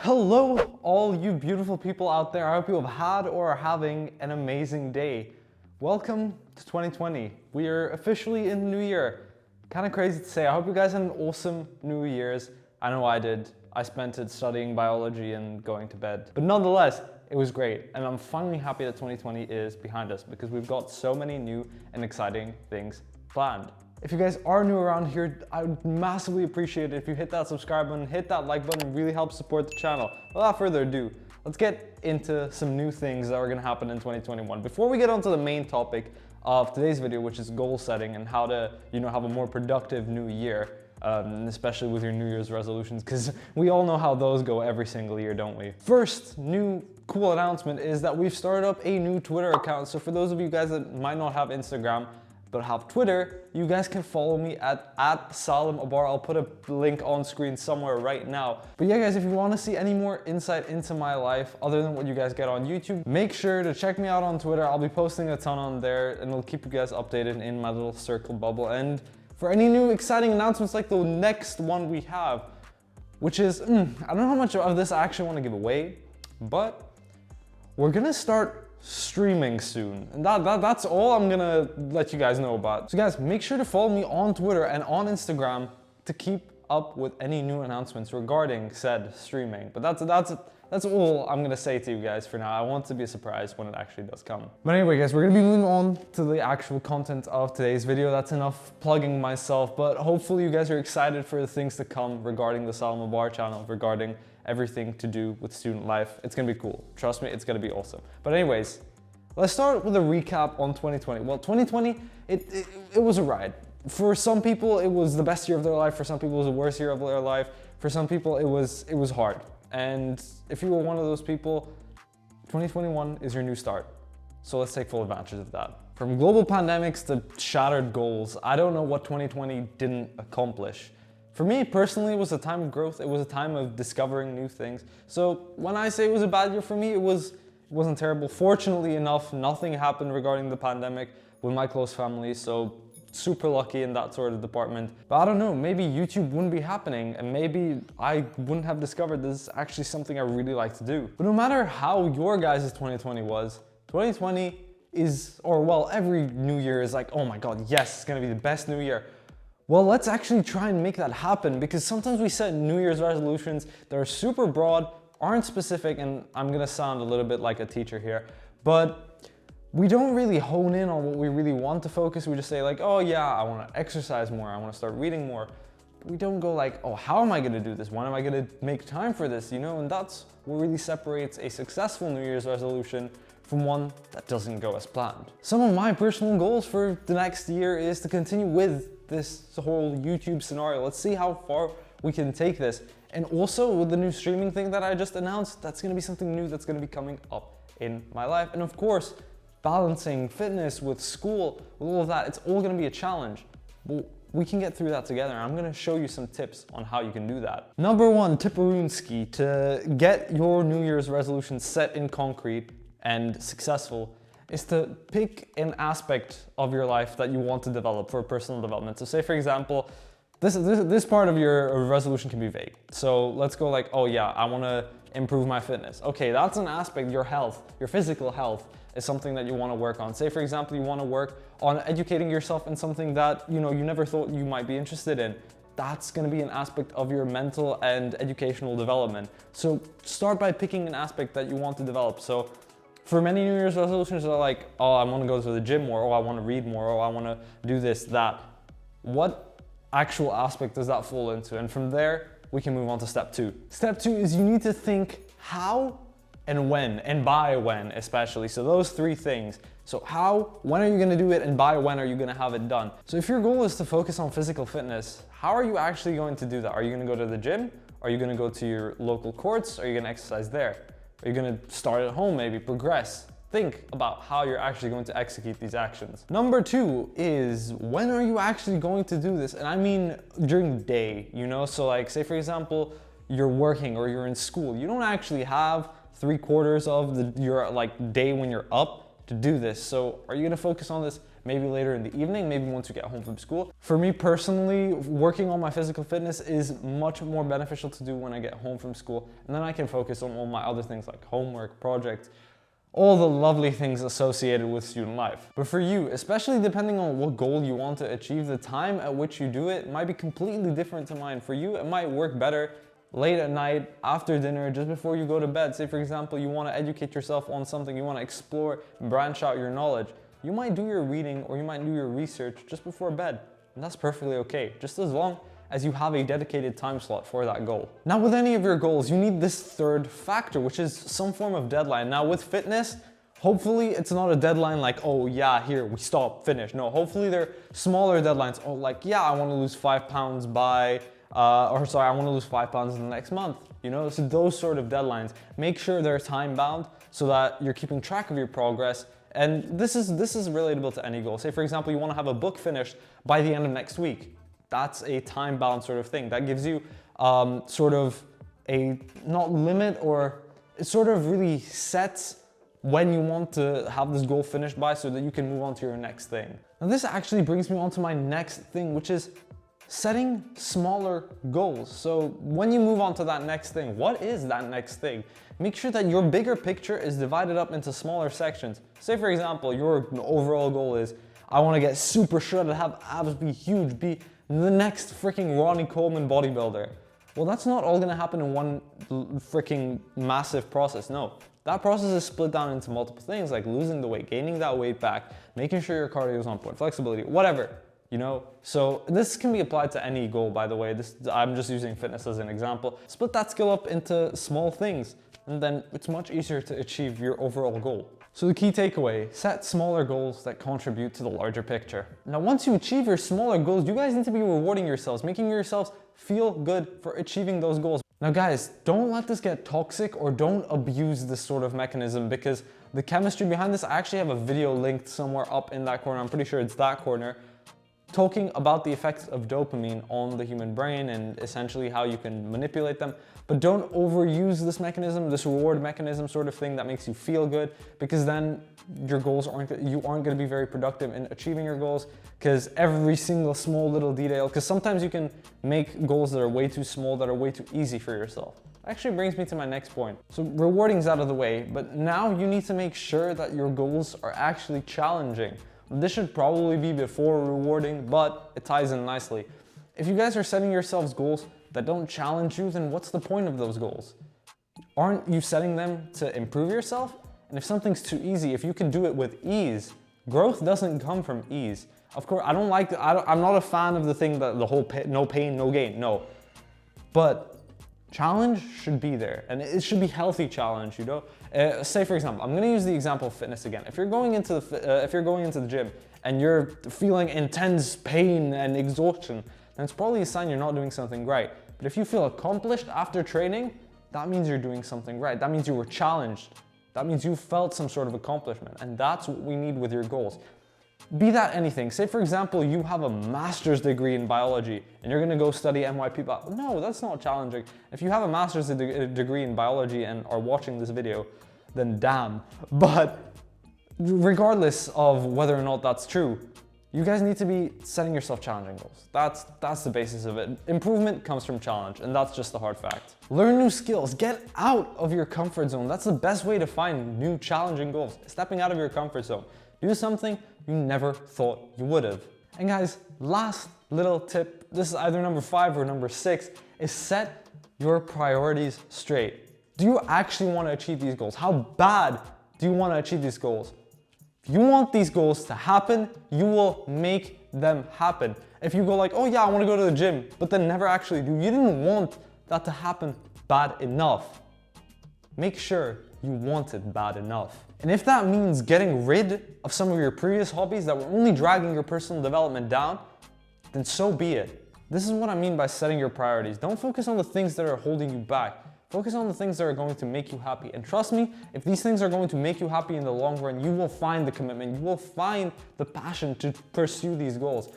Hello, all you beautiful people out there. I hope you have had or are having an amazing day. Welcome to 2020. We are officially in the new year. Kind of crazy to say. I hope you guys had an awesome New Year's. I know I did. I spent it studying biology and going to bed. But nonetheless, it was great. And I'm finally happy that 2020 is behind us because we've got so many new and exciting things planned. If you guys are new around here, I would massively appreciate it if you hit that subscribe button, hit that like button, it really helps support the channel. Without further ado, let's get into some new things that are gonna happen in 2021. Before we get onto the main topic of today's video, which is goal setting and how to, have a more productive new year, especially with your New Year's resolutions, because we all know how those go every single year, don't we? First new cool announcement is that we've started up a new Twitter account. So for those of you guys that might not have Instagram, but have Twitter, you guys can follow me at Salim Abar. I'll put a link on screen somewhere right now. But yeah guys, if you want to see any more insight into my life other than what you guys get on YouTube, make sure to check me out on Twitter. I'll be posting a ton on there and I'll keep you guys updated in my little circle bubble. And for any new exciting announcements like the next one we have, which is, I don't know how much of this I actually want to give away, but we're gonna start streaming soon, and that's all I'm gonna let you guys know about. So guys, make sure to follow me on Twitter and on Instagram to keep up with any new announcements regarding said streaming. But that's all I'm gonna say to you guys for now. I want it to be a surprise when it actually does come. But anyway guys, we're gonna be moving on to the actual content of today's video. That's enough plugging myself, but hopefully you guys are excited for the things to come regarding the Salim Abar channel, regarding everything to do with student life. It's gonna be cool. Trust me, it's gonna be awesome. But anyways, let's start with a recap on 2020. Well, 2020, it was a ride. For some people, it was the best year of their life. For some people, it was the worst year of their life. For some people, it was hard. And if you were one of those people, 2021 is your new start. So let's take full advantage of that. From global pandemics to shattered goals, I don't know what 2020 didn't accomplish. For me personally, it was a time of growth. It was a time of discovering new things. So when I say it was a bad year for me, it wasn't terrible. Fortunately enough, nothing happened regarding the pandemic with my close family, so super lucky in that sort of department. But I don't know, maybe YouTube wouldn't be happening and maybe I wouldn't have discovered this is actually something I really like to do. But no matter how your guys' 2020 was, 2020 is, or well, every new year is like, oh my God, yes, it's gonna be the best new year. Well, let's actually try and make that happen, because sometimes we set New Year's resolutions that are super broad, aren't specific, and I'm gonna sound a little bit like a teacher here, but we don't really hone in on what we really want to focus. We just say like, oh yeah, I wanna exercise more, I wanna start reading more. But we don't go like, oh, how am I gonna do this? When am I gonna make time for this? And that's what really separates a successful New Year's resolution from one that doesn't go as planned. Some of my personal goals for the next year is to continue with this whole YouTube scenario. Let's see how far we can take this. And also with the new streaming thing that I just announced, that's gonna be something new that's gonna be coming up in my life. And of course, balancing fitness with school, with all of that, it's all gonna be a challenge. But we can get through that together. I'm gonna show you some tips on how you can do that. Number one, tipperunski, to get your New Year's resolution set in concrete and successful, is to pick an aspect of your life that you want to develop for personal development. So say for example, this part of your resolution can be vague. So let's go like, oh yeah, I wanna improve my fitness. Okay, that's an aspect. Your health, your physical health is something that you wanna work on. Say for example, you wanna work on educating yourself in something that you never thought you might be interested in. That's gonna be an aspect of your mental and educational development. So start by picking an aspect that you want to develop. So for many New Year's resolutions are like, oh, I wanna go to the gym more, oh, I wanna read more, oh, I wanna do this, that. What actual aspect does that fall into? And from there, we can move on to step two. Step two is you need to think how and when, and by when especially. So those three things. So how, when are you gonna do it, and by when are you gonna have it done? So if your goal is to focus on physical fitness, how are you actually going to do that? Are you gonna go to the gym? Are you gonna go to your local courts? Are you gonna exercise there? Are you gonna start at home, maybe progress? Think about how you're actually going to execute these actions. Number two is, when are you actually going to do this? And I mean during the day, So like, say for example, you're working or you're in school. You don't actually have 3/4 of your day when you're up to do this. So are you gonna focus on this maybe later in the evening, maybe once you get home from school. For me personally, working on my physical fitness is much more beneficial to do when I get home from school, and then I can focus on all my other things like homework, projects, all the lovely things associated with student life. But for you, especially depending on what goal you want to achieve, the time at which you do it might be completely different to mine. For you, it might work better late at night, after dinner, just before you go to bed. Say for example, you want to educate yourself on something, you want to explore, branch out your knowledge. You might do your reading or you might do your research just before bed, and that's perfectly okay, just as long as you have a dedicated time slot for that goal. Now with any of your goals, you need this third factor, which is some form of deadline. Now with fitness, hopefully it's not a deadline like, oh yeah, here, we stop, finish. No, hopefully they're smaller deadlines. Oh, like, yeah, I want to lose 5 pounds by, I want to lose 5 pounds in the next month. You know, so those sort of deadlines, make sure they're time bound so that you're keeping track of your progress. And this is relatable to any goal. Say for example, you want to have a book finished by the end of next week. That's a time bound sort of thing. That gives you sort of a, not limit, or it sort of really sets when you want to have this goal finished by so that you can move on to your next thing. Now this actually brings me on to my next thing, which is setting smaller goals. So when you move on to that next thing, what is that next thing? Make sure that your bigger picture is divided up into smaller sections. Say for example, your overall goal is, I want to get super shredded, have abs, be huge, be the next freaking Ronnie Coleman bodybuilder. Well, that's not all gonna happen in one freaking massive process, no. That process is split down into multiple things like losing the weight, gaining that weight back, making sure your cardio is on point, flexibility, whatever. You know, so this can be applied to any goal, by the way. I'm just using fitness as an example. Split that skill up into small things, and then it's much easier to achieve your overall goal. So the key takeaway, set smaller goals that contribute to the larger picture. Now, once you achieve your smaller goals, you guys need to be rewarding yourselves, making yourselves feel good for achieving those goals. Now guys, don't let this get toxic or don't abuse this sort of mechanism, because the chemistry behind this, I actually have a video linked somewhere up in that corner. I'm pretty sure it's that corner, talking about the effects of dopamine on the human brain and essentially how you can manipulate them. But don't overuse this mechanism, this reward mechanism sort of thing that makes you feel good, because then your goals you aren't going to be very productive in achieving your goals, because every single small little detail, because sometimes you can make goals that are way too small, that are way too easy for yourself. Actually brings me to my next point. So rewarding's out of the way, but now you need to make sure that your goals are actually challenging. This should probably be before rewarding, but it ties in nicely. If you guys are setting yourselves goals that don't challenge you, then what's the point of those goals? Aren't you setting them to improve yourself? And if something's too easy, if you can do it with ease, growth doesn't come from ease. Of course, I'm not a fan of the thing that the whole no pain, no gain, no. But challenge should be there, and it should be healthy challenge, you know? Say for example, I'm gonna use the example of fitness again. If you're going into the gym and you're feeling intense pain and exhaustion, then it's probably a sign you're not doing something right. But if you feel accomplished after training, that means you're doing something right. That means you were challenged. That means you felt some sort of accomplishment, and that's what we need with your goals. Be that anything. Say for example, you have a master's degree in biology and you're gonna go study NYP bio. No, that's not challenging. If you have a master's degree in biology and are watching this video, then damn. But regardless of whether or not that's true, you guys need to be setting yourself challenging goals. That's the basis of it. Improvement comes from challenge, and that's just the hard fact. Learn new skills, get out of your comfort zone. That's the best way to find new challenging goals, stepping out of your comfort zone. Do something you never thought you would have. And guys, last little tip, this is either number 5 or number 6, is set your priorities straight. Do you actually want to achieve these goals? How bad do you want to achieve these goals? If you want these goals to happen, you will make them happen. If you go like, oh yeah, I want to go to the gym, but then never actually do, you didn't want that to happen bad enough. Make sure you want it bad enough. And if that means getting rid of some of your previous hobbies that were only dragging your personal development down, then so be it. This is what I mean by setting your priorities. Don't focus on the things that are holding you back. Focus on the things that are going to make you happy. And trust me, if these things are going to make you happy in the long run, you will find the commitment, you will find the passion to pursue these goals.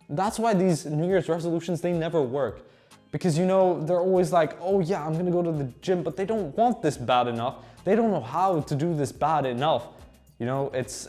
That's why these New Year's resolutions, they never work. Because you know, they're always like, oh yeah, I'm gonna go to the gym, but they don't want this bad enough. They don't know how to do this bad enough. You know, it's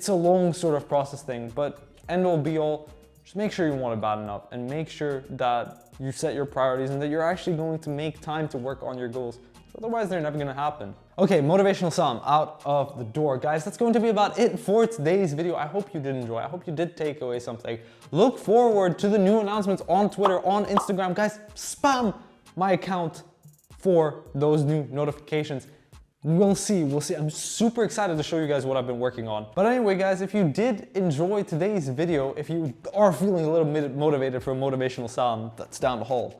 a long sort of process thing, but end all be all, just make sure you want it bad enough and make sure that you set your priorities and that you're actually going to make time to work on your goals. Otherwise, they're never gonna happen. Okay, motivational Sam out of the door. Guys, that's going to be about it for today's video. I hope you did enjoy. I hope you did take away something. Look forward to the new announcements on Twitter, on Instagram. Guys, spam my account for those new notifications. We'll see. I'm super excited to show you guys what I've been working on. But anyway, guys, if you did enjoy today's video, if you are feeling a little bit motivated for motivational Sam that's down the hall,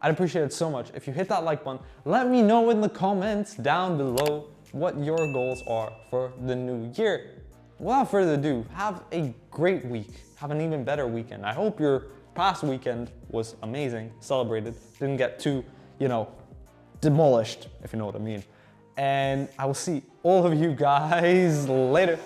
I'd appreciate it so much if you hit that like button. Let me know in the comments down below what your goals are for the new year. Without further ado, have a great week. Have an even better weekend. I hope your past weekend was amazing, celebrated, didn't get too, demolished, if you know what I mean. And I will see all of you guys later.